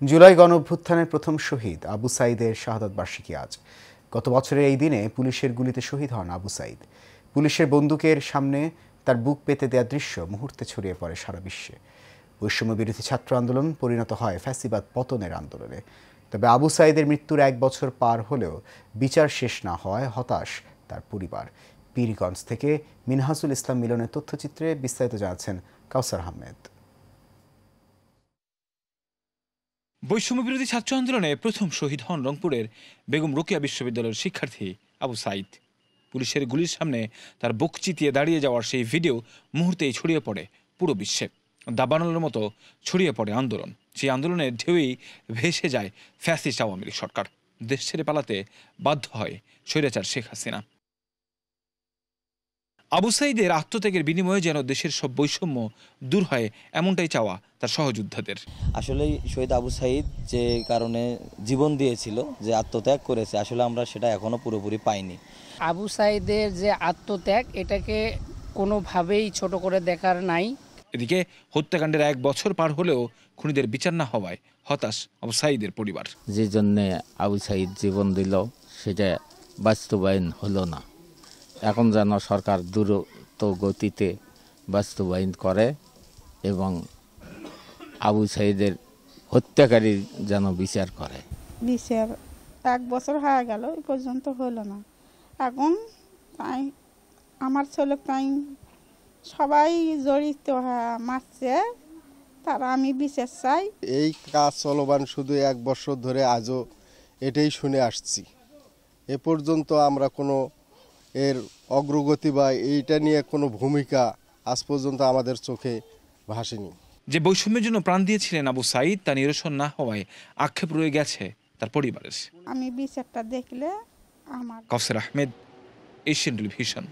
জুলাই গণঅভ্যুত্থানের প্রথম শহীদ আবু সাঈদের শাহাদাত বার্ষিকী আজ। গত বছরের এই দিনে পুলিশের গুলিতে শহীদ হন আবু সাঈদ। পুলিশের বন্দুকের সামনে তার বুক পেতে দেওয়া দৃশ্য মুহূর্তে ছড়িয়ে পড়ে সারা বিশ্বে। বৈষম্য বিরোধী ছাত্র আন্দোলন পরিণত হয় ফ্যাসিবাদ পতনের আন্দোলনে। তবে আবু সাঈদের মৃত্যুর 1 বছর পার হলেও বিচার শেষ না হওয়ায় হতাশ তার পরিবার। পীরগঞ্জ থেকে মিনহাজুল ইসলাম মিলনের তথ্যচিত্রে বিস্তারিত জানাচ্ছেন কাউসার আহমেদ। বৈষম্য বিরোধী ছাত্র আন্দোলনে প্রথম শহীদ হন রংপুরের বেগম রোকেয়া বিশ্ববিদ্যালয়ের শিক্ষার্থী আবু সাঈদ। পুলিশের গুলির সামনে তার বুক চিতিয়ে দাঁড়িয়ে যাওয়ার সেই ভিডিও মুহূর্তেই ছড়িয়ে পড়ে পুরো বিশ্বে। দাবানলের মতো ছড়িয়ে পড়ে আন্দোলন। সেই আন্দোলনের ঢেউই ভেসে যায় ফ্যাসিস্ট আওয়ামী লীগ সরকার। দেশ ছেড়ে পালাতে বাধ্য হয় স্বৈরাচার শেখ হাসিনা। আবু সাঈদের আত্মত্যাগের বিনিময়ে যেন দেশের সব বৈষম্য দূর হয়, এমনটাই চাওয়া তার সহযোদ্ধাদের। আসলে শহীদ আবু সাঈদ যে কারণে জীবন দিয়েছিল, যে আত্মত্যাগ করেছে, আসলে আমরা সেটা এখনো পুরোপুরি পাইনি। আবু সাঈদের যে আত্মত্যাগ, এটাকে কোনোভাবেই ছোট করে দেখার নাই। এদিকে হত্যাকাণ্ডের 1 বছর পার হলেও খুনিদের বিচার না হওয়ায় হতাশ আবু সাঈদের পরিবার। যে জন্যে আবু সাঈদ জীবন দিল সেটা বাস্তবায়ন হলো না। এখন যেন সরকার দ্রুত গতিতে বাস্তবায়ন করে এবং আবু সাঈদের হত্যাকারী যেন বিচার করে। বিচার 1 বছর হয়ে গেল, এই পর্যন্ত হলো না। এখন তাই আমার ছেলে তাই সবাই জড়িত মারছে, তারা আমি বিচার চাই। এই কাজ চলমান শুধু 1 বছর ধরে, আজও এটাই শুনে আসছি। এ পর্যন্ত আমরা কোনো এর অগ্রগতি বা এইটা নিয়ে কোনো ভূমিকা আজ পর্যন্ত আমাদের চোখে ভাসেনি। যে বৈষম্যের জন্য প্রাণ দিয়েছিলেন আবু সাঈদ, তা নিরসন না হওয়ায় আক্ষেপ রয়ে গেছে তার পরিবারের। আমি বিচারটা দেখলে আমার। কাউসার আহমেদ, এশিয়ান টেলিভিশন।